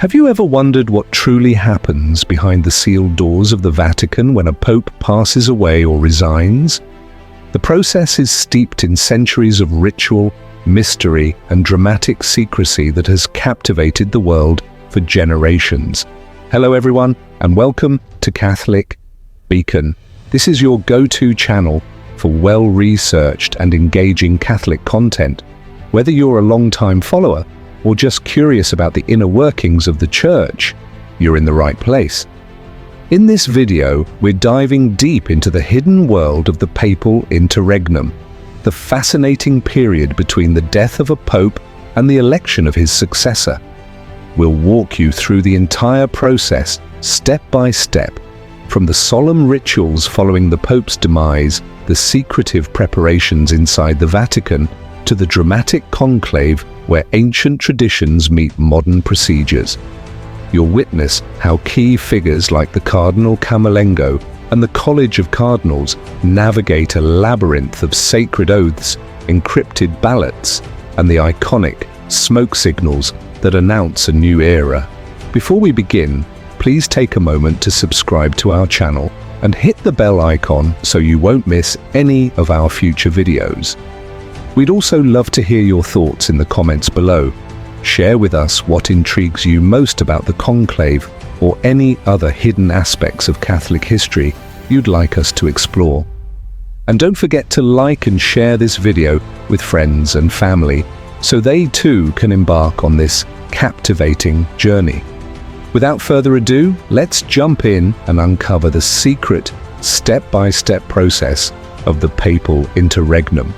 Have you ever wondered what truly happens behind the sealed doors of the Vatican when a pope passes away or resigns? The process is steeped in centuries of ritual, mystery, and dramatic secrecy that has captivated the world for generations. Hello everyone, and welcome to Catholic Beacon. This is your go-to channel for well-researched and engaging Catholic content. Whether you're a long-time follower or just curious about the inner workings of the Church, you're in the right place. In this video, we're diving deep into the hidden world of the papal interregnum, the fascinating period between the death of a pope and the election of his successor. We'll walk you through the entire process, step by step, from the solemn rituals following the pope's demise, the secretive preparations inside the Vatican, to the dramatic conclave where ancient traditions meet modern procedures. You'll witness how key figures like the Cardinal Camerlengo and the College of Cardinals navigate a labyrinth of sacred oaths, encrypted ballots, and the iconic smoke signals that announce a new era. Before we begin, please take a moment to subscribe to our channel and hit the bell icon so you won't miss any of our future videos. We'd also love to hear your thoughts in the comments below. Share with us what intrigues you most about the conclave or any other hidden aspects of Catholic history you'd like us to explore. And don't forget to like and share this video with friends and family so they too can embark on this captivating journey. Without further ado, let's jump in and uncover the secret, step-by-step process of the papal interregnum.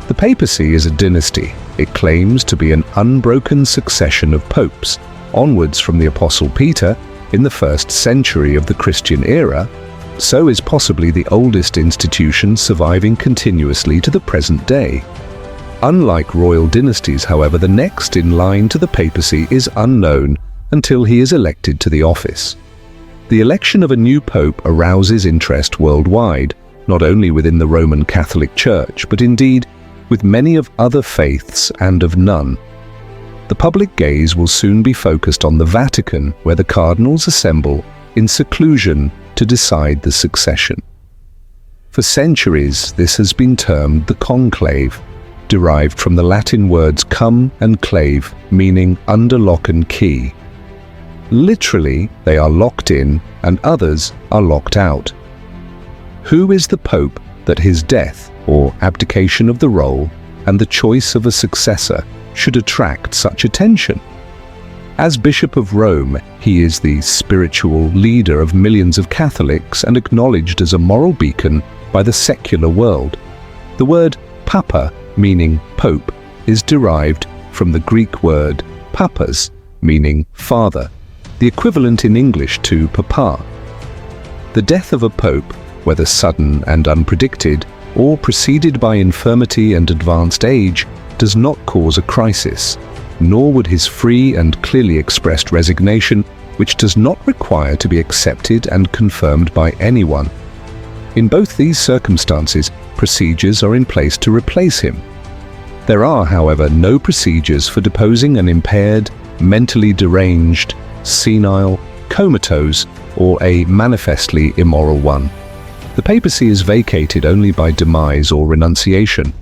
The papacy is a dynasty. It claims to be an unbroken succession of popes, onwards from the Apostle Peter in the 1st century of the Christian era. So is possibly the oldest institution surviving continuously to the present day. Unlike royal dynasties, however, the next in line to the papacy is unknown until he is elected to the office. The election of a new pope arouses interest worldwide, not only within the Roman Catholic Church, but indeed with many of other faiths and of none. The public gaze will soon be focused on the Vatican, where the cardinals assemble in seclusion to decide the succession. For centuries, this has been termed the conclave, derived from the Latin words cum and clave, meaning under lock and key. Literally, they are locked in and others are locked out. Who is the pope that his death or abdication of the role and the choice of a successor should attract such attention? As Bishop of Rome, he is the spiritual leader of millions of Catholics and acknowledged as a moral beacon by the secular world. The word papa, meaning pope, is derived from the Greek word papas, meaning father, the equivalent in English to papa. The death of a pope, whether sudden and unpredicted, or preceded by infirmity and advanced age, does not cause a crisis, nor would his free and clearly expressed resignation, which does not require to be accepted and confirmed by anyone. In both these circumstances, procedures are in place to replace him. There are, however, no procedures for deposing an impaired, mentally deranged, senile, comatose, or a manifestly immoral one. The papacy is vacated only by demise or renunciation.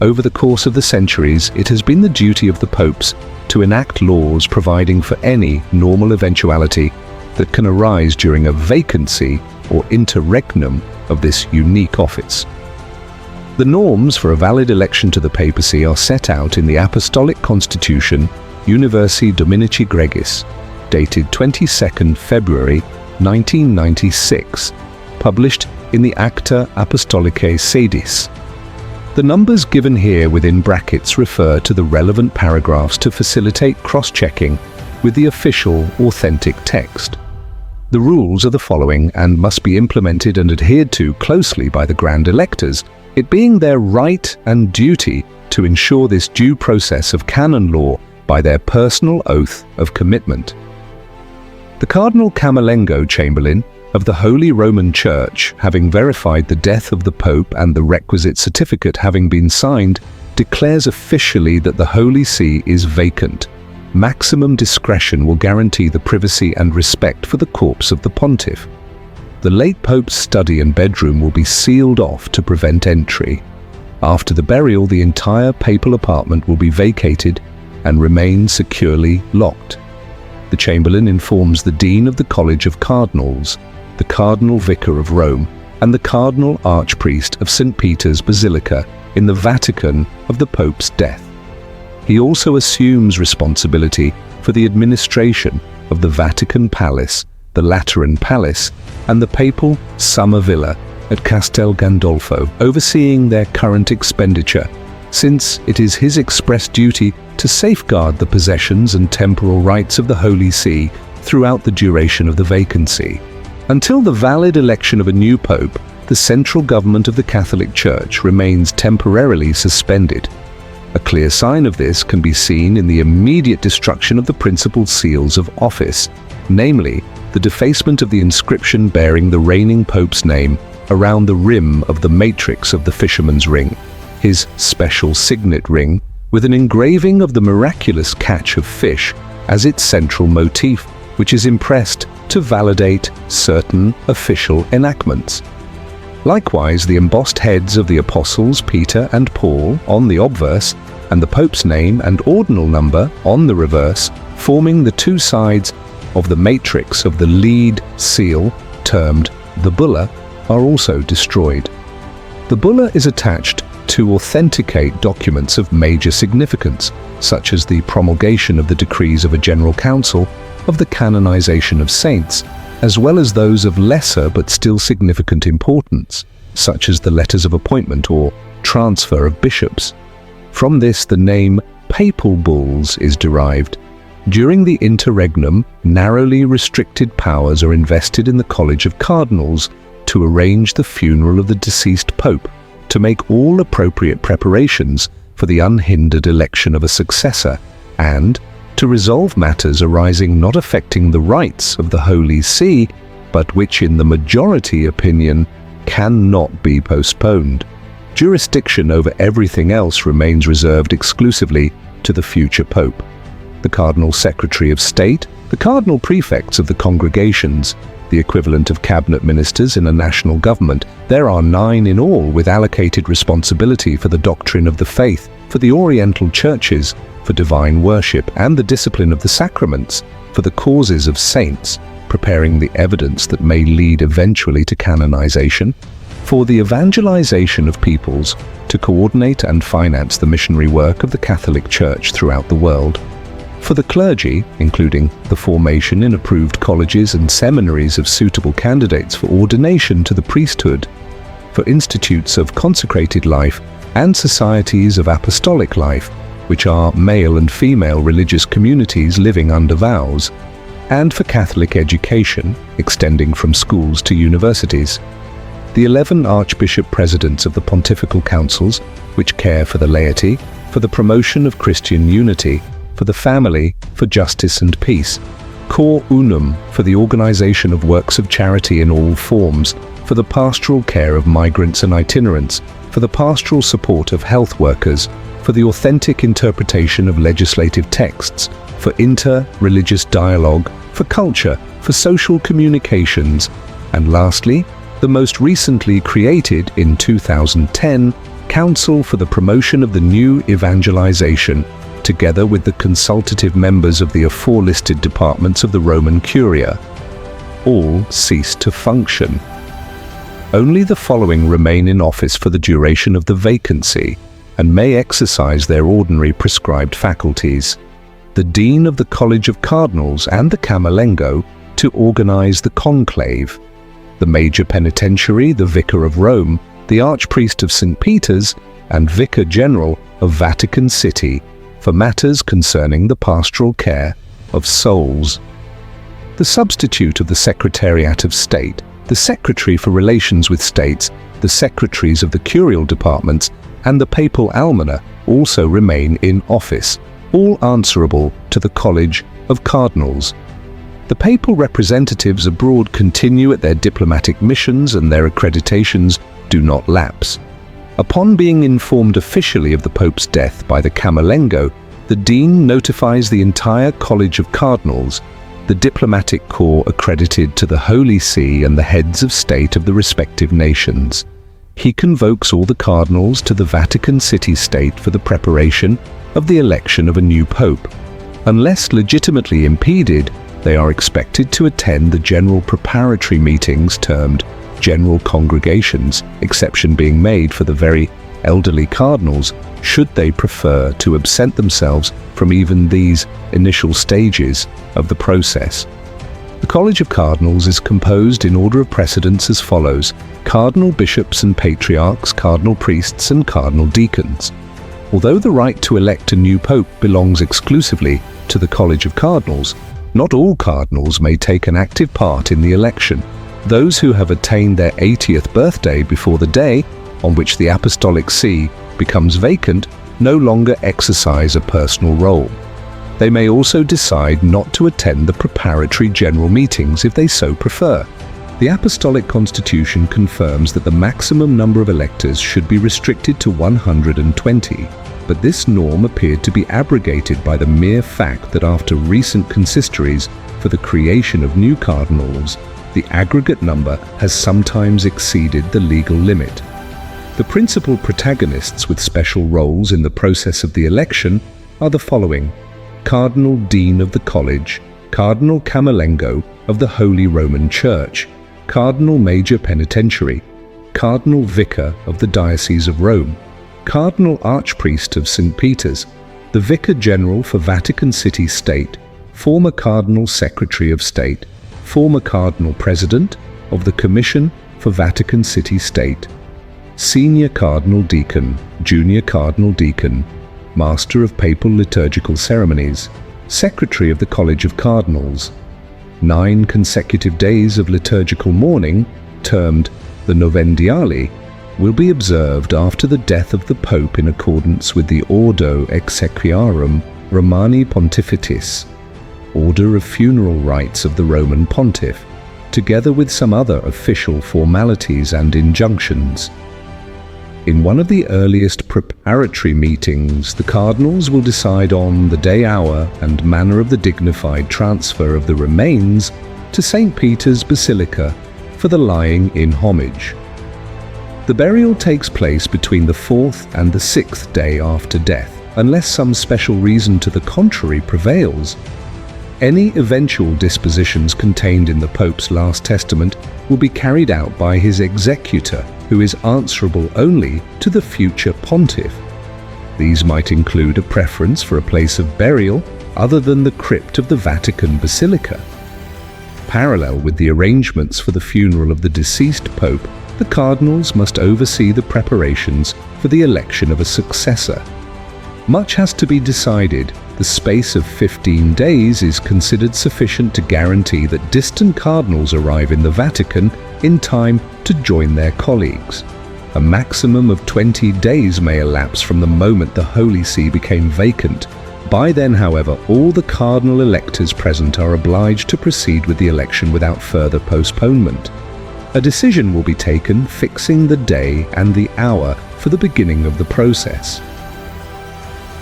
Over the course of the centuries, it has been the duty of the popes to enact laws providing for any normal eventuality that can arise during a vacancy or interregnum of this unique office. The norms for a valid election to the papacy are set out in the Apostolic Constitution Universi Dominici Gregis, dated 22nd February 1996, published in the Acta Apostolicae Sedis. The numbers given here within brackets refer to the relevant paragraphs to facilitate cross-checking with the official, authentic text. The rules are the following and must be implemented and adhered to closely by the Grand Electors, it being their right and duty to ensure this due process of canon law by their personal oath of commitment. The Cardinal Camerlengo Chamberlain of the Holy Roman Church, having verified the death of the Pope and the requisite certificate having been signed, declares officially that the Holy See is vacant. maximum discretion will guarantee the privacy and respect for the corpse of the Pontiff. The late Pope's study and bedroom will be sealed off to prevent entry. After the burial, the entire papal apartment will be vacated and remain securely locked. The Chamberlain informs the Dean of the College of Cardinals, the Cardinal Vicar of Rome, and the Cardinal Archpriest of St. Peter's Basilica in the Vatican of the Pope's death. He also assumes responsibility for the administration of the Vatican Palace, the Lateran Palace, and the Papal Summer Villa at Castel Gandolfo, overseeing their current expenditure, since it is his express duty to safeguard the possessions and temporal rights of the Holy See throughout the duration of the vacancy. Until the valid election of a new pope, the central government of the Catholic Church remains temporarily suspended. A clear sign of this can be seen in the immediate destruction of the principal seals of office, namely the defacement of the inscription bearing the reigning pope's name around the rim of the matrix of the Fisherman's ring, his special signet ring, with an engraving of the miraculous catch of fish as its central motif, which is impressed to validate certain official enactments. Likewise, the embossed heads of the apostles Peter and Paul on the obverse, and the Pope's name and ordinal number on the reverse, forming the two sides of the matrix of the lead seal, termed the bulla, are also destroyed. The bulla is attached to authenticate documents of major significance, such as the promulgation of the decrees of a general council, of the canonization of saints, as well as those of lesser but still significant importance, such as the letters of appointment or transfer of bishops. From this, the name papal bulls is derived. During the interregnum, narrowly restricted powers are invested in the College of Cardinals to arrange the funeral of the deceased pope, to make all appropriate preparations for the unhindered election of a successor, and to resolve matters arising not affecting the rights of the Holy See, but which in the majority opinion cannot be postponed. Jurisdiction over everything else remains reserved exclusively to the future pope. The Cardinal Secretary of State, the Cardinal Prefects of the congregations, the equivalent of cabinet ministers in a national government. There are 9 in all, with allocated responsibility for the doctrine of the faith, for the Oriental churches, for divine worship and the discipline of the sacraments, for the causes of saints, preparing the evidence that may lead eventually to canonization, for the evangelization of peoples, to coordinate and finance the missionary work of the Catholic Church throughout the world, for the clergy, including the formation in approved colleges and seminaries of suitable candidates for ordination to the priesthood, for institutes of consecrated life and societies of apostolic life, which are male and female religious communities living under vows, and for Catholic education, extending from schools to universities. The 11 Archbishop Presidents of the Pontifical Councils, which care for the laity, for the promotion of Christian unity, for the family, for justice and peace. Cor Unum, for the organization of works of charity in all forms, for the pastoral care of migrants and itinerants, for the pastoral support of health workers, for the authentic interpretation of legislative texts, for inter-religious dialogue, for culture, for social communications, and lastly, the most recently created in 2010 Council for the Promotion of the New Evangelization, together with the consultative members of the aforelisted departments of the Roman Curia. All cease to function. Only the following remain in office for the duration of the vacancy and may exercise their ordinary prescribed faculties: the Dean of the College of Cardinals and the Camerlengo to organize the conclave, the Major Penitentiary, the Vicar of Rome, the Archpriest of St. Peter's, and Vicar General of Vatican City for matters concerning the pastoral care of souls. The substitute of the Secretariat of State, the Secretary for Relations with States, the Secretaries of the Curial Departments, and the Papal Almoner also remain in office, all answerable to the College of Cardinals. The papal representatives abroad continue at their diplomatic missions and their accreditations do not lapse. Upon being informed officially of the Pope's death by the Camerlengo, the Dean notifies the entire College of Cardinals, the diplomatic corps accredited to the Holy See and the heads of state of the respective nations. He convokes all the cardinals to the Vatican city-state for the preparation of the election of a new pope. Unless legitimately impeded, they are expected to attend the general preparatory meetings termed general congregations, exception being made for the very elderly cardinals, should they prefer to absent themselves from even these initial stages of the process. The College of Cardinals is composed in order of precedence as follows: cardinal bishops and patriarchs, cardinal priests and cardinal deacons. Although the right to elect a new pope belongs exclusively to the College of Cardinals, not all cardinals may take an active part in the election. Those who have attained their 80th birthday before the day on which the apostolic see becomes vacant no longer exercise a personal role. They may also decide not to attend the preparatory general meetings if they so prefer. The Apostolic Constitution confirms that the maximum number of electors should be restricted to 120, but this norm appeared to be abrogated by the mere fact that after recent consistories for the creation of new cardinals, the aggregate number has sometimes exceeded the legal limit. The principal protagonists with special roles in the process of the election are the following: Cardinal Dean of the College, Cardinal Camerlengo of the Holy Roman Church, Cardinal Major Penitentiary, Cardinal Vicar of the Diocese of Rome, Cardinal Archpriest of St. Peter's, the Vicar General for Vatican City State, former Cardinal Secretary of State, former Cardinal President of the Commission for Vatican City State, Senior Cardinal Deacon, Junior Cardinal Deacon, Master of Papal Liturgical Ceremonies, Secretary of the College of Cardinals. 9 consecutive days of liturgical mourning, termed the Novemdiales, will be observed after the death of the Pope in accordance with the Ordo Exequiarum Romani Pontificis, order of funeral rites of the Roman Pontiff, together with some other official formalities and injunctions. In one of the earliest preparatory meetings, the cardinals will decide on the day, hour, and manner of the dignified transfer of the remains to St. Peter's Basilica for the lying in homage. The burial takes place between the 4th and the 6th day after death, unless some special reason to the contrary prevails. Any eventual dispositions contained in the Pope's last testament will be carried out by his executor, who is answerable only to the future Pontiff. These might include a preference for a place of burial other than the crypt of the Vatican Basilica. Parallel with the arrangements for the funeral of the deceased Pope, the cardinals must oversee the preparations for the election of a successor. Much has to be decided. The space of 15 days is considered sufficient to guarantee that distant cardinals arrive in the Vatican in time to join their colleagues. A maximum of 20 days may elapse from the moment the Holy See became vacant. By then, however, all the cardinal electors present are obliged to proceed with the election without further postponement. A decision will be taken fixing the day and the hour for the beginning of the process.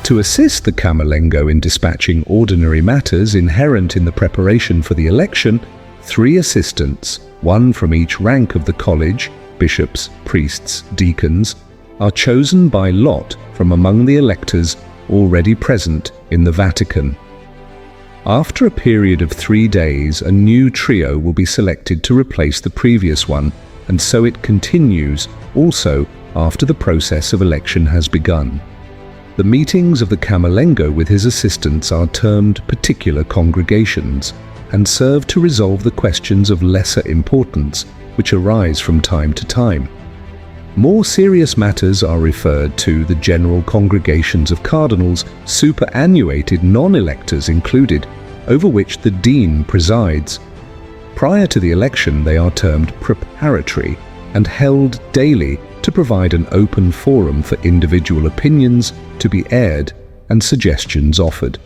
To assist the Camerlengo in dispatching ordinary matters inherent in the preparation for the election, 3 assistants, 1 from each rank of the college, bishops, priests, deacons, are chosen by lot from among the electors already present in the Vatican. After a period of 3 days, a new trio will be selected to replace the previous one, and so it continues also after the process of election has begun. The meetings of the Camerlengo with his assistants are termed particular congregations and serve to resolve the questions of lesser importance which arise from time to time. More serious matters are referred to the general congregations of cardinals, superannuated non-electors included, over which the dean presides. Prior to the election, they are termed preparatory and held daily to provide an open forum for individual opinions to be aired and suggestions offered.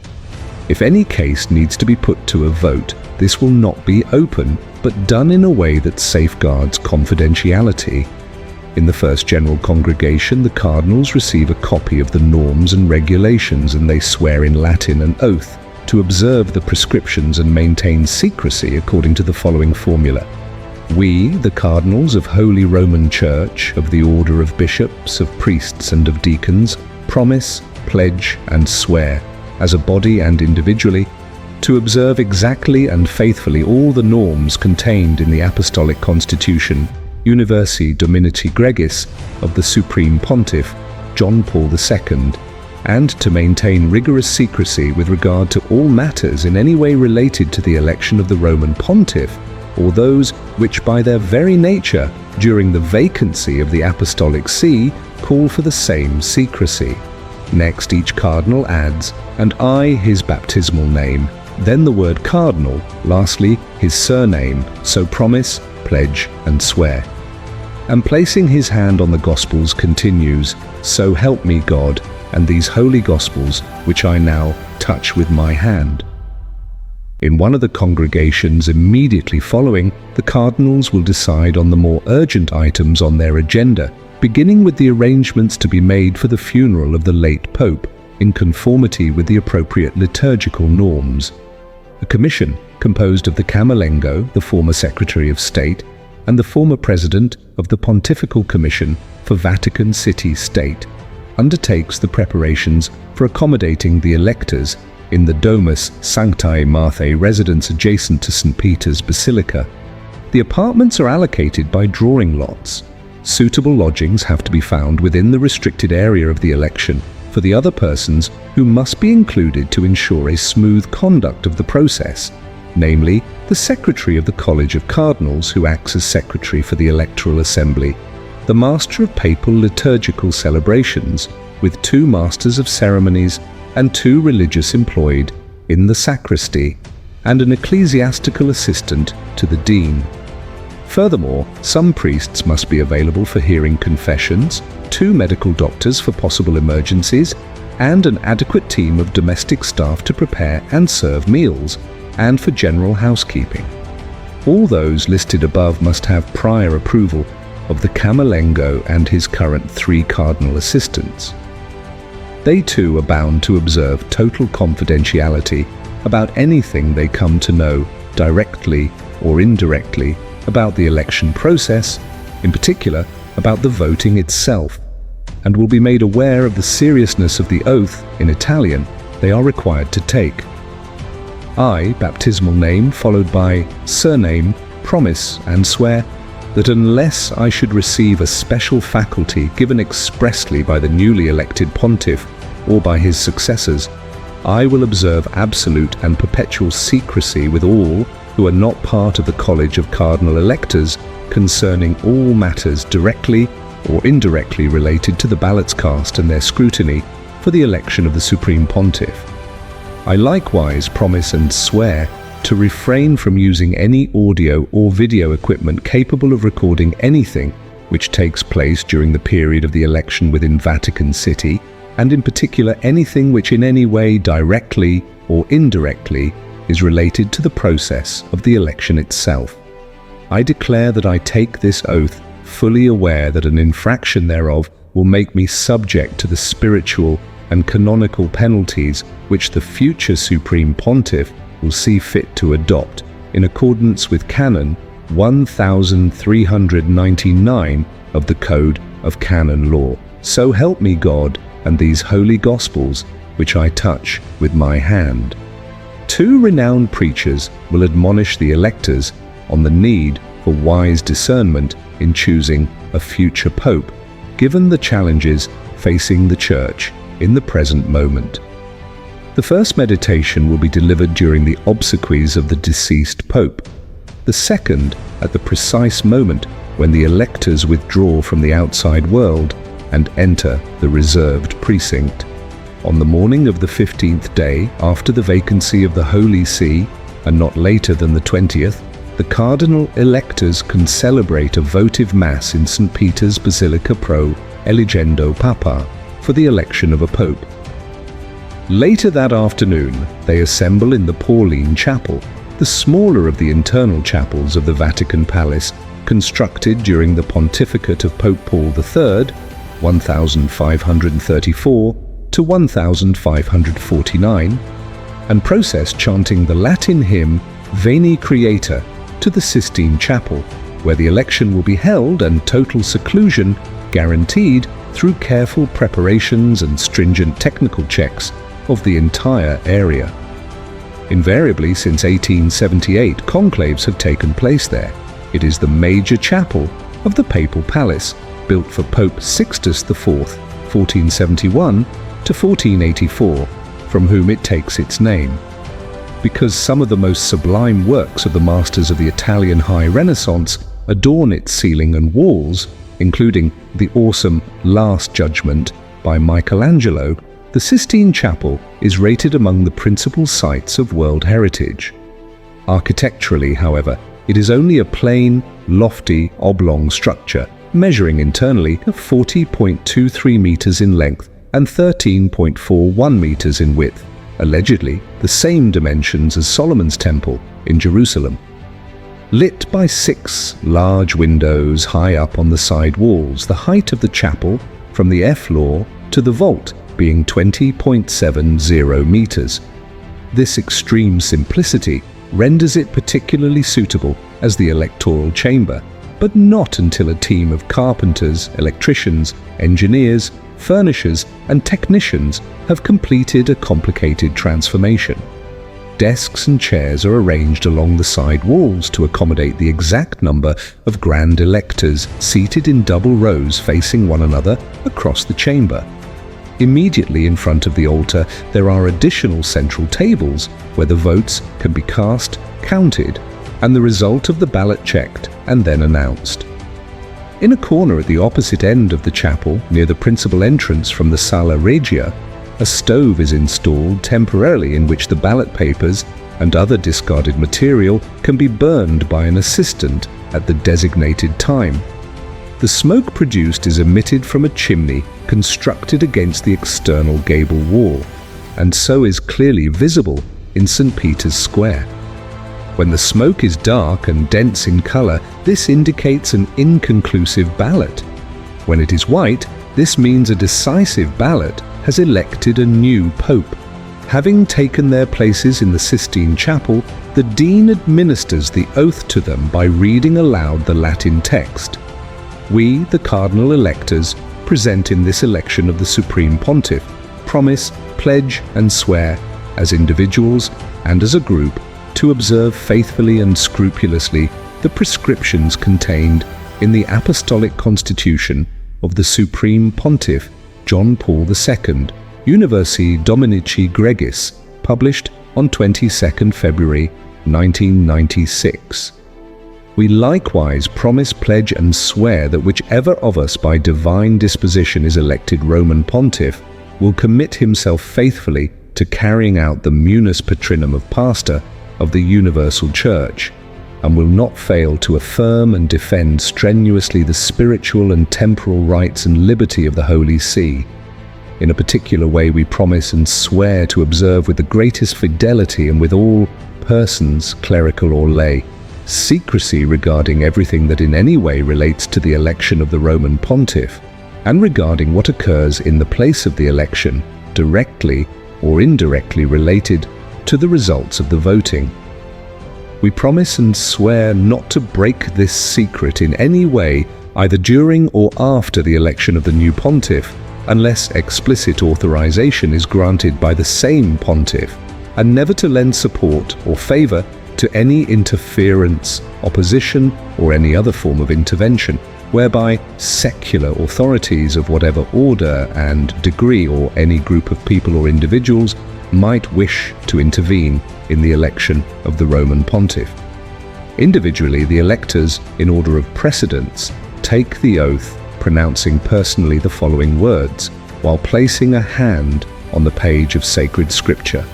If any case needs to be put to a vote, this will not be open, but done in a way that safeguards confidentiality. In the first general congregation, the cardinals receive a copy of the norms and regulations, and they swear in Latin an oath to observe the prescriptions and maintain secrecy according to the following formula. We, the cardinals of Holy Roman Church, of the order of bishops, of priests and of deacons, promise, pledge and swear, as a body and individually, to observe exactly and faithfully all the norms contained in the Apostolic Constitution Universi Dominiti Gregis of the Supreme Pontiff, John Paul II, and to maintain rigorous secrecy with regard to all matters in any way related to the election of the Roman Pontiff, or those which by their very nature, during the vacancy of the Apostolic See, call for the same secrecy. Next, each cardinal adds, and I his baptismal name, then the word cardinal, lastly his surname, so promise, pledge and swear. And placing his hand on the Gospels continues, so help me God, and these holy Gospels which I now touch with my hand. In one of the congregations immediately following, the cardinals will decide on the more urgent items on their agenda, beginning with the arrangements to be made for the funeral of the late Pope, in conformity with the appropriate liturgical norms. A commission composed of the Camerlengo, the former Secretary of State, and the former President of the Pontifical Commission for Vatican City-State, undertakes the preparations for accommodating the electors in the Domus Sanctae Marthae residence adjacent to St. Peter's Basilica. The apartments are allocated by drawing lots. Suitable lodgings have to be found within the restricted area of the election for the other persons who must be included to ensure a smooth conduct of the process, namely the Secretary of the College of Cardinals, who acts as Secretary for the Electoral Assembly, the Master of Papal Liturgical Celebrations, with 2 Masters of Ceremonies and 2 religious employed in the sacristy, and an ecclesiastical assistant to the Dean. Furthermore, some priests must be available for hearing confessions, 2 medical doctors for possible emergencies, and an adequate team of domestic staff to prepare and serve meals, and for general housekeeping. All those listed above must have prior approval of the Camerlengo and his current 3 cardinal assistants. They too are bound to observe total confidentiality about anything they come to know, directly or indirectly, about the election process, in particular about the voting itself, and will be made aware of the seriousness of the oath, in Italian, they are required to take. I, baptismal name followed by surname, promise and swear that unless I should receive a special faculty given expressly by the newly elected Pontiff or by his successors, I will observe absolute and perpetual secrecy with all who are not part of the College of Cardinal Electors concerning all matters directly or indirectly related to the ballots cast and their scrutiny for the election of the Supreme Pontiff. I likewise promise and swear to refrain from using any audio or video equipment capable of recording anything which takes place during the period of the election within Vatican City, and in particular anything which in any way directly or indirectly is related to the process of the election itself. I declare that I take this oath fully aware that an infraction thereof will make me subject to the spiritual and canonical penalties which the future Supreme Pontiff will see fit to adopt in accordance with Canon 1399 of the Code of Canon Law. So help me God and these holy Gospels which I touch with my hand. 2 renowned preachers will admonish the electors on the need for wise discernment in choosing a future pope, given the challenges facing the Church in the present moment. The first meditation will be delivered during the obsequies of the deceased Pope, the second at the precise moment when the electors withdraw from the outside world and enter the reserved precinct. On the morning of the 15th day after the vacancy of the Holy See, and not later than the 20th, the cardinal electors can celebrate a votive mass in St. Peter's Basilica pro eligendo Papa for the election of a pope. Later that afternoon, they assemble in the Pauline Chapel, the smaller of the internal chapels of the Vatican Palace, constructed during the pontificate of Pope Paul III, 1534 to 1549, and process chanting the Latin hymn Veni Creator to the Sistine Chapel, where the election will be held and total seclusion guaranteed through careful preparations and stringent technical checks of the entire area. Invariably, since 1878, conclaves have taken place there. It is the major chapel of the Papal Palace, built for Pope Sixtus IV, 1471 to 1484, from whom it takes its name. Because some of the most sublime works of the masters of the Italian High Renaissance adorn its ceiling and walls, including the awesome Last Judgment by Michelangelo, the Sistine Chapel is rated among the principal sites of World Heritage. Architecturally, however, it is only a plain, lofty, oblong structure, measuring internally 40.23 meters in length and 13.41 meters in width, allegedly the same dimensions as Solomon's Temple in Jerusalem. Lit by 6 large windows high up on the side walls, the height of the chapel from the F-floor to the vault being 20.70 meters. This extreme simplicity renders it particularly suitable as the electoral chamber, but not until a team of carpenters, electricians, engineers, furnishers, and technicians have completed a complicated transformation. Desks and chairs are arranged along the side walls to accommodate the exact number of grand electors seated in double rows facing one another across the chamber. Immediately in front of the altar, there are additional central tables where the votes can be cast, counted, and the result of the ballot checked and then announced. In a corner at the opposite end of the chapel, near the principal entrance from the Sala Regia, a stove is installed temporarily in which the ballot papers and other discarded material can be burned by an assistant at the designated time. The smoke produced is emitted from a chimney constructed against the external gable wall, and so is clearly visible in St. Peter's Square. When the smoke is dark and dense in color, this indicates an inconclusive ballot. When it is white, this means a decisive ballot has elected a new pope. Having taken their places in the Sistine Chapel, the dean administers the oath to them by reading aloud the Latin text. We, the cardinal electors, present in this election of the Supreme Pontiff, promise, pledge, and swear, as individuals and as a group, to observe faithfully and scrupulously the prescriptions contained in the Apostolic Constitution of the Supreme Pontiff John Paul II, Universi Dominici Gregis, published on 22nd February 1996. We likewise promise, pledge, and swear that whichever of us by divine disposition is elected Roman Pontiff will commit himself faithfully to carrying out the munus patrinum of pastor of the Universal Church, and will not fail to affirm and defend strenuously the spiritual and temporal rights and liberty of the Holy See. In a particular way, we promise and swear to observe with the greatest fidelity and with all persons, clerical or lay, secrecy regarding everything that in any way relates to the election of the Roman Pontiff, and regarding what occurs in the place of the election, directly or indirectly related to the results of the voting. We promise and swear not to break this secret in any way, either during or after the election of the new pontiff, unless explicit authorization is granted by the same pontiff, and never to lend support or favor to any interference, opposition, or any other form of intervention, whereby secular authorities of whatever order and degree or any group of people or individuals might wish to intervene in the election of the Roman Pontiff. Individually, the electors, in order of precedence, take the oath, pronouncing personally the following words, while placing a hand on the page of sacred scripture.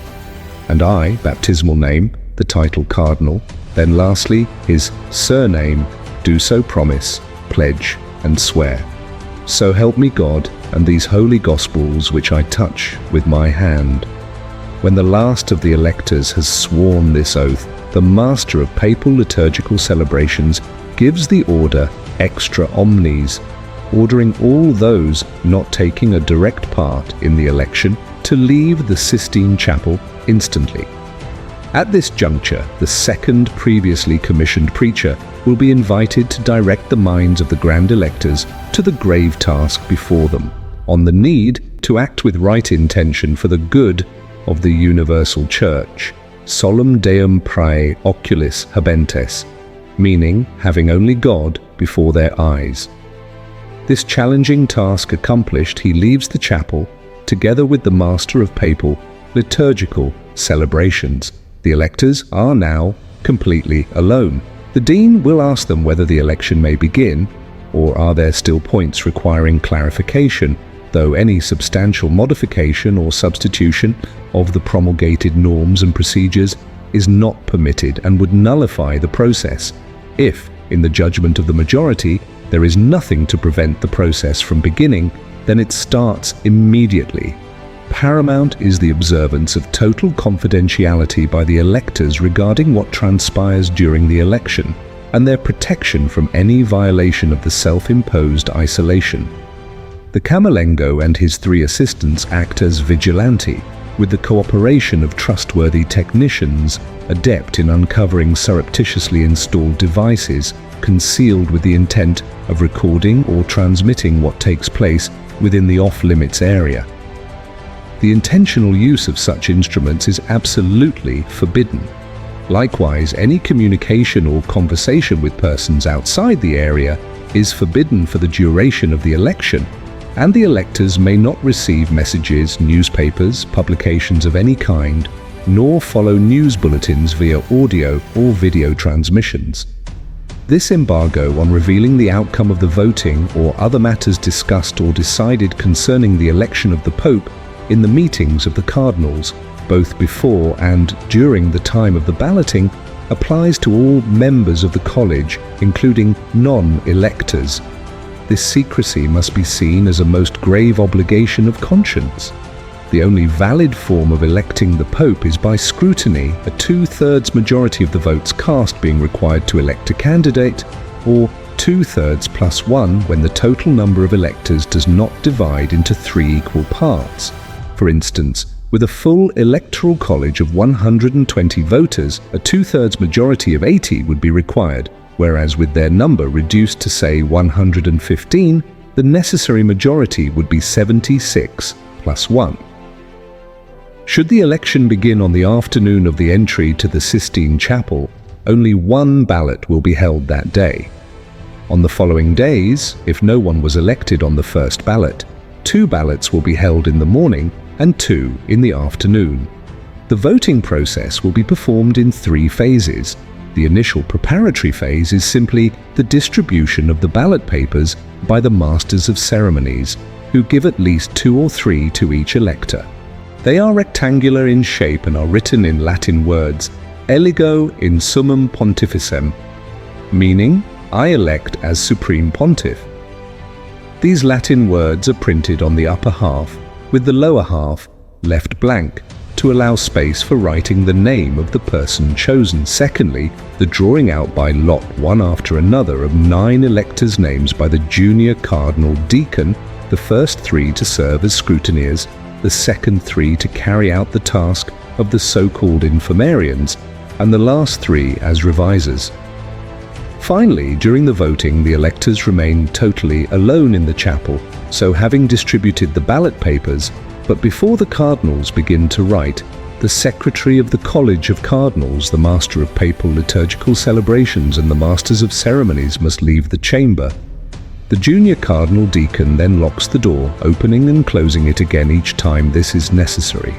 And I, baptismal name, the title Cardinal, then lastly his surname, do so promise, pledge, and swear. So help me God and these holy Gospels which I touch with my hand. When the last of the electors has sworn this oath, the master of papal liturgical celebrations gives the order extra omnes, ordering all those not taking a direct part in the election to leave the Sistine Chapel instantly. At this juncture, the second previously commissioned preacher will be invited to direct the minds of the grand electors to the grave task before them, on the need to act with right intention for the good of the universal church, solemn deum prae oculis habentes, meaning having only God before their eyes. This challenging task accomplished, he leaves the chapel together with the master of papal liturgical celebrations. The electors are now completely alone. The dean will ask them whether the election may begin, or are there still points requiring clarification, though any substantial modification or substitution of the promulgated norms and procedures is not permitted and would nullify the process. If, in the judgment of the majority, there is nothing to prevent the process from beginning, then it starts immediately. Paramount is the observance of total confidentiality by the electors regarding what transpires during the election, and their protection from any violation of the self-imposed isolation. The Camerlengo and his 3 assistants act as vigilante, with the cooperation of trustworthy technicians, adept in uncovering surreptitiously installed devices, concealed with the intent of recording or transmitting what takes place within the off-limits area. The intentional use of such instruments is absolutely forbidden. Likewise, any communication or conversation with persons outside the area is forbidden for the duration of the election, and the electors may not receive messages, newspapers, publications of any kind, nor follow news bulletins via audio or video transmissions. This embargo on revealing the outcome of the voting or other matters discussed or decided concerning the election of the Pope in the meetings of the Cardinals, both before and during the time of the balloting, applies to all members of the college, including non-electors. This secrecy must be seen as a most grave obligation of conscience. The only valid form of electing the Pope is by scrutiny, a 2/3 majority of the votes cast being required to elect a candidate, or 2/3 plus 1 when the total number of electors does not divide into 3 equal parts. For instance, with a full electoral college of 120 voters, a 2/3 majority of 80 would be required, whereas with their number reduced to, say, 115, the necessary majority would be 76 plus 1. Should the election begin on the afternoon of the entry to the Sistine Chapel, only 1 ballot will be held that day. On the following days, if no one was elected on the first ballot, 2 ballots will be held in the morning and 2 in the afternoon. The voting process will be performed in 3 phases. The initial preparatory phase is simply the distribution of the ballot papers by the masters of ceremonies, who give at least 2 or 3 to each elector. They are rectangular in shape and are written in Latin words, eligo in summum pontificem, meaning, I elect as supreme pontiff. These Latin words are printed on the upper half, with the lower half left blank, to allow space for writing the name of the person chosen. Secondly, the drawing out by lot one after another of 9 electors' names by the junior cardinal deacon, the first 3 to serve as scrutineers, the second 3 to carry out the task of the so-called infirmarians, and the last 3 as revisers. Finally, during the voting, the electors remain totally alone in the chapel, so having distributed the ballot papers, but before the cardinals begin to write, the secretary of the College of Cardinals, the master of papal liturgical celebrations, and the masters of ceremonies must leave the chamber. The junior cardinal deacon then locks the door, opening and closing it again each time this is necessary.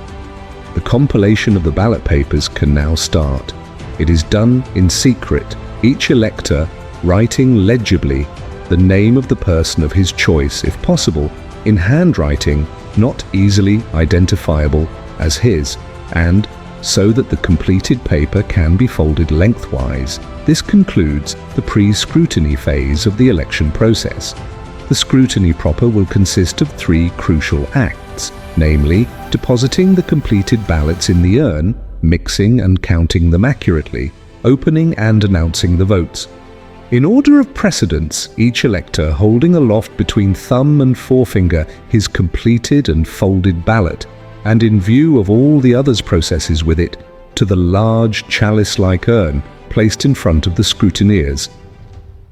The compilation of the ballot papers can now start. It is done in secret, each elector writing legibly the name of the person of his choice, if possible, in handwriting not easily identifiable as his, and so that the completed paper can be folded lengthwise. This concludes the pre-scrutiny phase of the election process. The scrutiny proper will consist of 3 crucial acts, namely, depositing the completed ballots in the urn, mixing and counting them accurately, opening and announcing the votes. In order of precedence, each elector holding aloft between thumb and forefinger his completed and folded ballot, and in view of all the others' processes with it, to the large chalice-like urn placed in front of the scrutineers.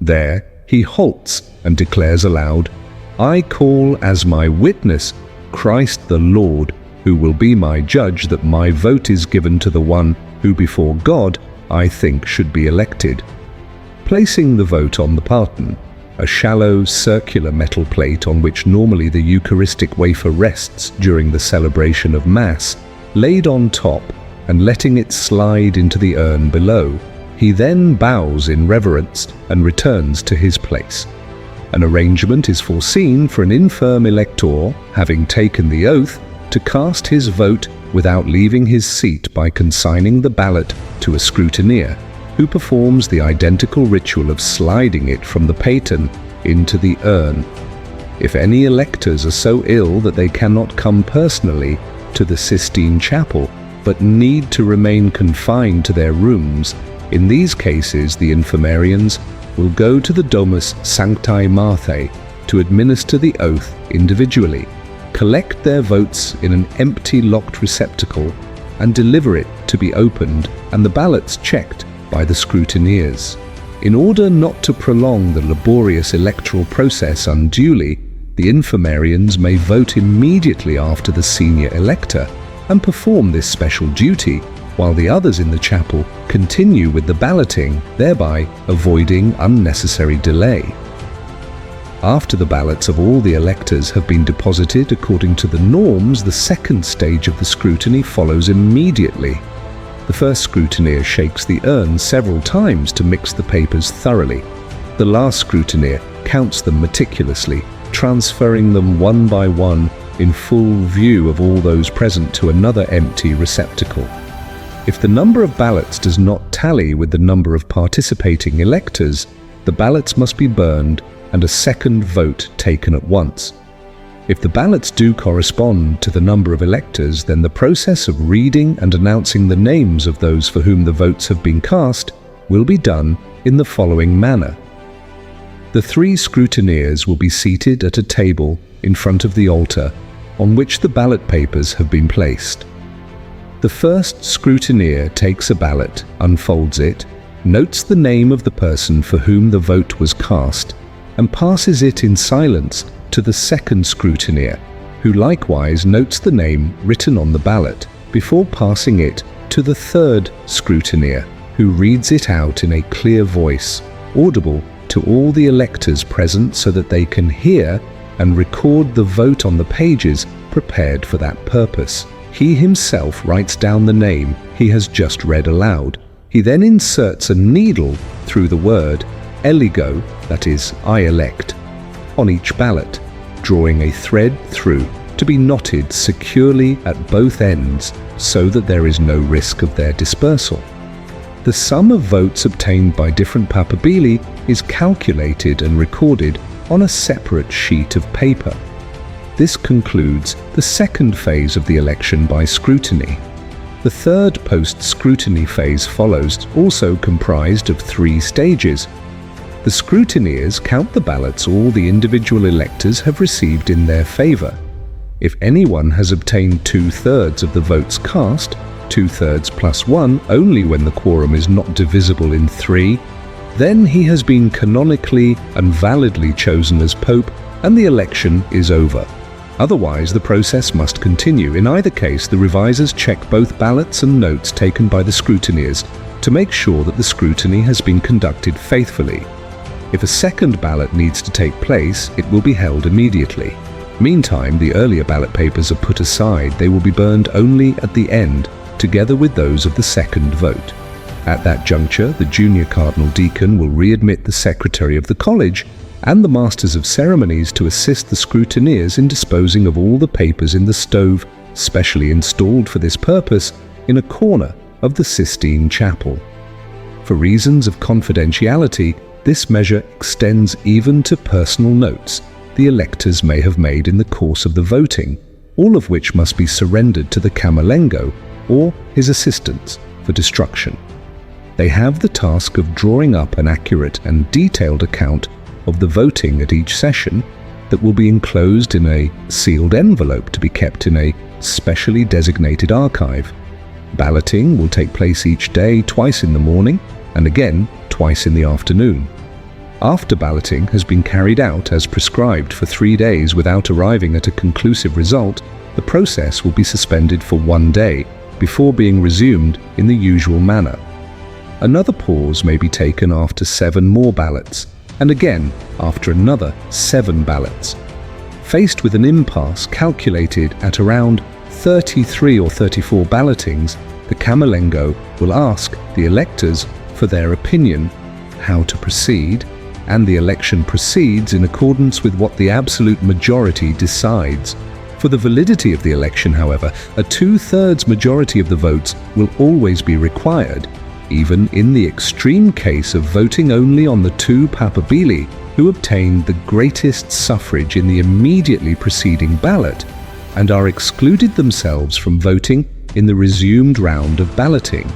There he halts and declares aloud, "I call as my witness Christ the Lord, who will be my judge, that my vote is given to the one who before God I think should be elected." Placing the vote on the parton, a shallow circular metal plate on which normally the Eucharistic wafer rests during the celebration of Mass, laid on top and letting it slide into the urn below, he then bows in reverence and returns to his place. An arrangement is foreseen for an infirm elector, having taken the oath, to cast his vote without leaving his seat by consigning the ballot to a scrutineer, who performs the identical ritual of sliding it from the paton into the urn. If any electors are so ill that they cannot come personally to the Sistine Chapel, but need to remain confined to their rooms, in these cases the infirmarians will go to the Domus Sanctae Marthae to administer the oath individually, collect their votes in an empty locked receptacle, and deliver it to be opened and the ballots checked by the scrutineers. In order not to prolong the laborious electoral process unduly, the infirmarians may vote immediately after the senior elector and perform this special duty, while the others in the chapel continue with the balloting, thereby avoiding unnecessary delay. After the ballots of all the electors have been deposited according to the norms, the second stage of the scrutiny follows immediately. The first scrutineer shakes the urn several times to mix the papers thoroughly. The last scrutineer counts them meticulously, transferring them one by one in full view of all those present to another empty receptacle. If the number of ballots does not tally with the number of participating electors, the ballots must be burned and a second vote taken at once. If the ballots do correspond to the number of electors, then the process of reading and announcing the names of those for whom the votes have been cast will be done in the following manner. The three scrutineers will be seated at a table in front of the altar on which the ballot papers have been placed. The first scrutineer takes a ballot, unfolds it, notes the name of the person for whom the vote was cast, and passes it in silence to the second scrutineer, who likewise notes the name written on the ballot before passing it to the third scrutineer, who reads it out in a clear voice, audible to all the electors present so that they can hear and record the vote on the pages prepared for that purpose. He himself writes down the name he has just read aloud. He then inserts a needle through the word eligo, that is, I elect, on each ballot, drawing a thread through to be knotted securely at both ends so that there is no risk of their dispersal. The sum of votes obtained by different papabili is calculated and recorded on a separate sheet of paper. This concludes the second phase of the election by scrutiny. The third post-scrutiny phase follows, also comprised of 3 stages. The scrutineers count the ballots all the individual electors have received in their favour. If anyone has obtained 2/3 of the votes cast, 2/3 plus 1 only when the quorum is not divisible in 3, then he has been canonically and validly chosen as Pope and the election is over. Otherwise, the process must continue. In either case, the revisers check both ballots and notes taken by the scrutineers to make sure that the scrutiny has been conducted faithfully. If a second ballot needs to take place, it will be held immediately. Meantime, the earlier ballot papers are put aside. They will be burned only at the end, together with those of the second vote. At that juncture, the junior cardinal deacon will readmit the secretary of the college and the masters of ceremonies to assist the scrutineers in disposing of all the papers in the stove, specially installed for this purpose, in a corner of the Sistine Chapel. For reasons of confidentiality, this measure extends even to personal notes the electors may have made in the course of the voting, all of which must be surrendered to the Camerlengo or his assistants for destruction. They have the task of drawing up an accurate and detailed account of the voting at each session that will be enclosed in a sealed envelope to be kept in a specially designated archive. Balloting will take place each day, twice in the morning and again twice in the afternoon. After balloting has been carried out as prescribed for 3 days without arriving at a conclusive result, the process will be suspended for 1 day before being resumed in the usual manner. Another pause may be taken after 7 more ballots, and again after another 7 ballots. Faced with an impasse calculated at around 33 or 34 ballotings, the Camerlengo will ask the electors for their opinion, how to proceed, and the election proceeds in accordance with what the absolute majority decides. For the validity of the election, however, a 2/3 majority of the votes will always be required, even in the extreme case of voting only on the 2 papabili who obtained the greatest suffrage in the immediately preceding ballot and are excluded themselves from voting in the resumed round of balloting.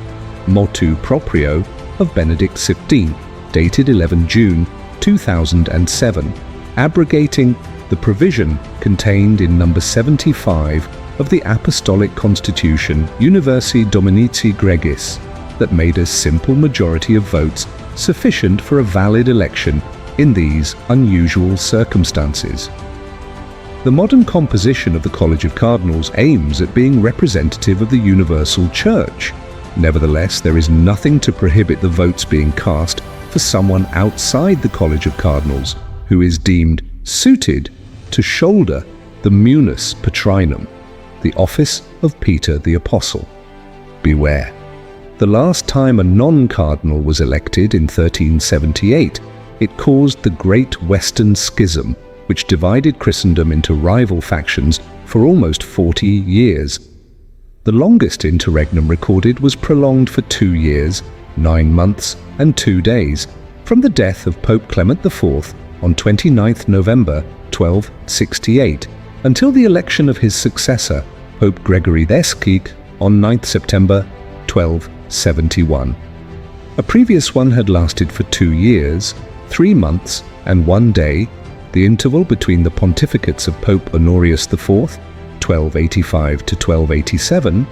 Motu proprio of Benedict XV, dated 11 June 2007, abrogating the provision contained in number 75 of the Apostolic Constitution Universi Dominici Gregis that made a simple majority of votes sufficient for a valid election in these unusual circumstances. The modern composition of the College of Cardinals aims at being representative of the universal Church. Nevertheless, there is nothing to prohibit the votes being cast for someone outside the College of Cardinals who is deemed suited to shoulder the munus patrinum, the office of Peter the Apostle. Beware. The last time a non-cardinal was elected in 1378, it caused the Great Western Schism, which divided Christendom into rival factions for almost 40 years. The longest interregnum recorded was prolonged for 2 years, 9 months and 2 days, from the death of Pope Clement IV on 29th November 1268 until the election of his successor, Pope Gregory XI, on 9th September 1271. A previous one had lasted for 2 years, 3 months and 1 day, the interval between the pontificates of Pope Honorius IV, 1285 to 1287,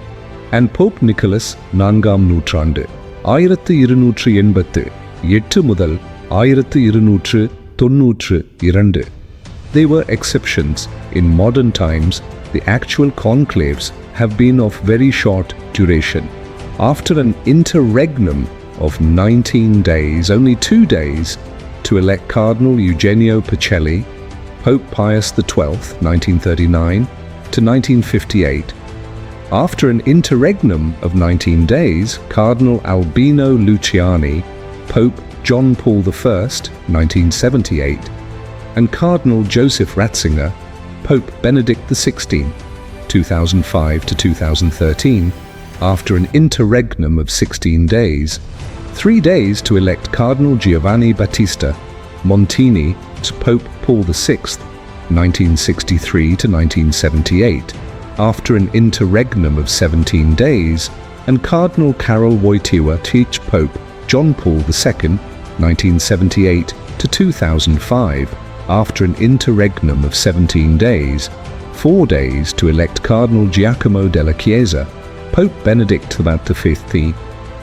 and Pope Nicholas നാன்காம் நூற்றாண்டு 1288 മുതൽ 1292. They were exceptions. In modern times, the actual conclaves have been of very short duration. After an interregnum of 19 days, only 2 days to elect Cardinal Eugenio Pacelli, Pope Pius XII, 1939 to 1958. After an interregnum of 19 days, Cardinal Albino Luciani, Pope John Paul I, 1978, and Cardinal Joseph Ratzinger, Pope Benedict XVI, 2005 to 2013, after an interregnum of 16 days, 3 days to elect Cardinal Giovanni Battista Montini to Pope Paul VI, 1963 to 1978, after an interregnum of 17 days, and Cardinal Karol Wojtyła teach Pope John Paul II, 1978 to 2005, after an interregnum of 17 days, 4 days to elect Cardinal Giacomo della Chiesa, Pope Benedict XV,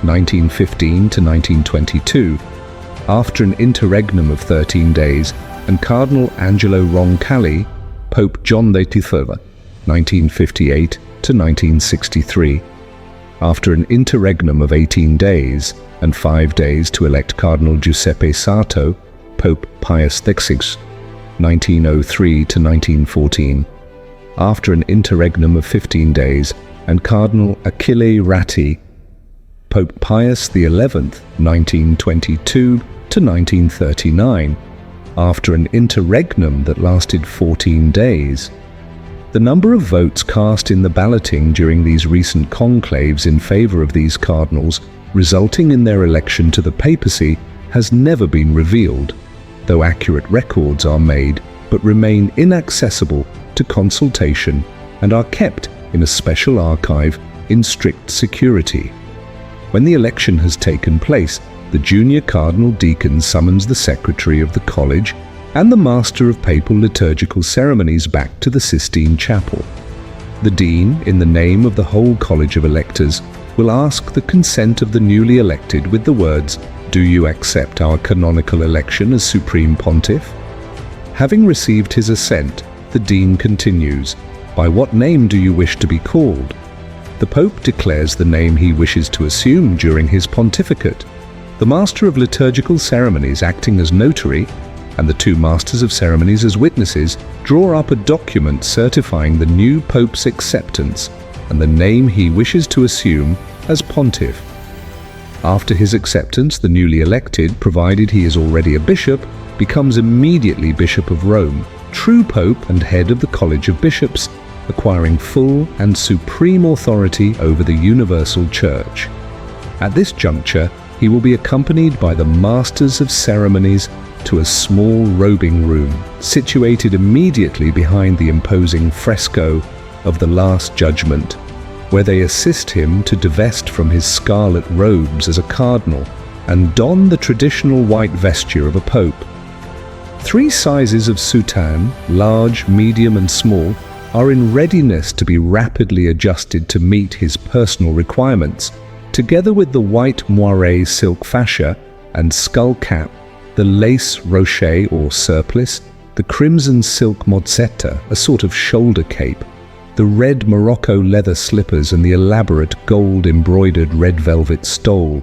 1915 to 1922, after an interregnum of 13 days, and Cardinal Angelo Roncalli, Pope John XXIII, 1958 to 1963, after an interregnum of 18 days, and 5 days to elect Cardinal Giuseppe Sarto, Pope Pius XVI, 1903 to 1914, after an interregnum of 15 days, and Cardinal Achille Ratti, Pope Pius XI, 1922 to 1939, after an interregnum that lasted 14 days. The number of votes cast in the balloting during these recent conclaves in favor of these cardinals, resulting in their election to the papacy, has never been revealed, though accurate records are made but remain inaccessible to consultation and are kept in a special archive in strict security. When the election has taken place, the junior cardinal deacon summons the secretary of the college and the master of papal liturgical ceremonies back to the Sistine Chapel. The dean, in the name of the whole college of electors, will ask the consent of the newly elected with the words, "Do you accept our canonical election as Supreme Pontiff?" Having received his assent, the dean continues, "By what name do you wish to be called?" The Pope declares the name he wishes to assume during his pontificate. The Master of Liturgical Ceremonies, acting as notary, and the two Masters of Ceremonies as witnesses, draw up a document certifying the new Pope's acceptance and the name he wishes to assume as Pontiff. After his acceptance, the newly elected, provided he is already a bishop, becomes immediately Bishop of Rome, true Pope and head of the College of Bishops, acquiring full and supreme authority over the universal Church. At this juncture, he will be accompanied by the Masters of Ceremonies to a small robing room, situated immediately behind the imposing fresco of the Last Judgment, where they assist him to divest from his scarlet robes as a cardinal and don the traditional white vesture of a pope. 3 sizes of soutane, large, medium and small, are in readiness to be rapidly adjusted to meet his personal requirements, together with the white moiré silk fascia and skull cap, the lace rochet or surplice, the crimson silk mozzetta, a sort of shoulder cape, the red Morocco leather slippers and the elaborate gold-embroidered red velvet stole.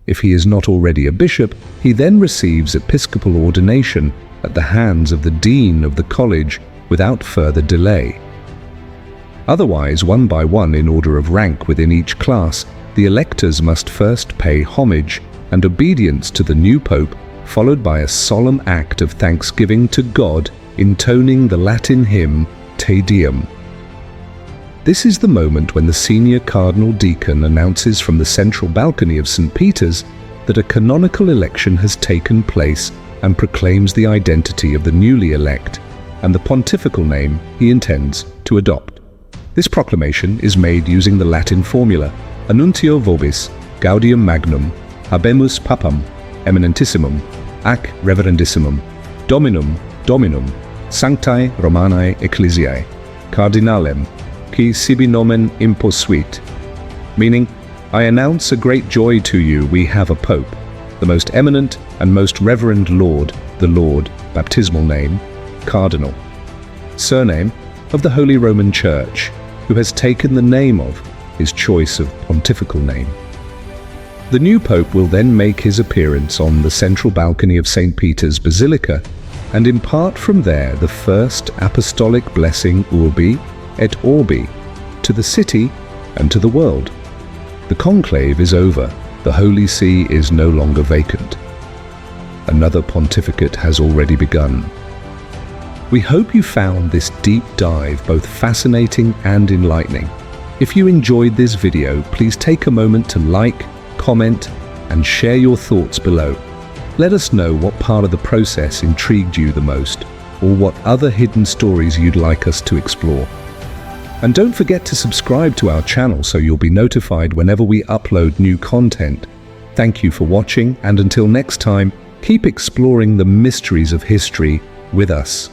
If he is not already a bishop, he then receives episcopal ordination at the hands of the dean of the college without further delay. Otherwise, one by one in order of rank within each class, the electors must first pay homage and obedience to the new pope, followed by a solemn act of thanksgiving to God, intoning the Latin hymn Te Deum. This is the moment when the senior cardinal deacon announces from the central balcony of St. Peter's that a canonical election has taken place and proclaims the identity of the newly elect and the pontifical name he intends to adopt. This proclamation is made using the Latin formula Annuntio vobis, gaudium magnum, habemus papam, eminentissimum, ac reverendissimum, dominum, sanctae Romanae ecclesiae, cardinalem, qui sibi nomen imposuit, meaning, I announce a great joy to you, we have a Pope, the most eminent and most reverend Lord, the Lord, baptismal name, Cardinal, surname of the Holy Roman Church, who has taken the name of his choice of pontifical name. The new Pope will then make his appearance on the central balcony of St. Peter's Basilica and impart from there the first apostolic blessing Urbi et Orbi to the city and to the world. The conclave is over, the Holy See is no longer vacant. Another pontificate has already begun. We hope you found this deep dive both fascinating and enlightening. If you enjoyed this video, please take a moment to like, comment, and share your thoughts below. Let us know what part of the process intrigued you the most, or what other hidden stories you'd like us to explore. And don't forget to subscribe to our channel so you'll be notified whenever we upload new content. Thank you for watching, and until next time, keep exploring the mysteries of history with us.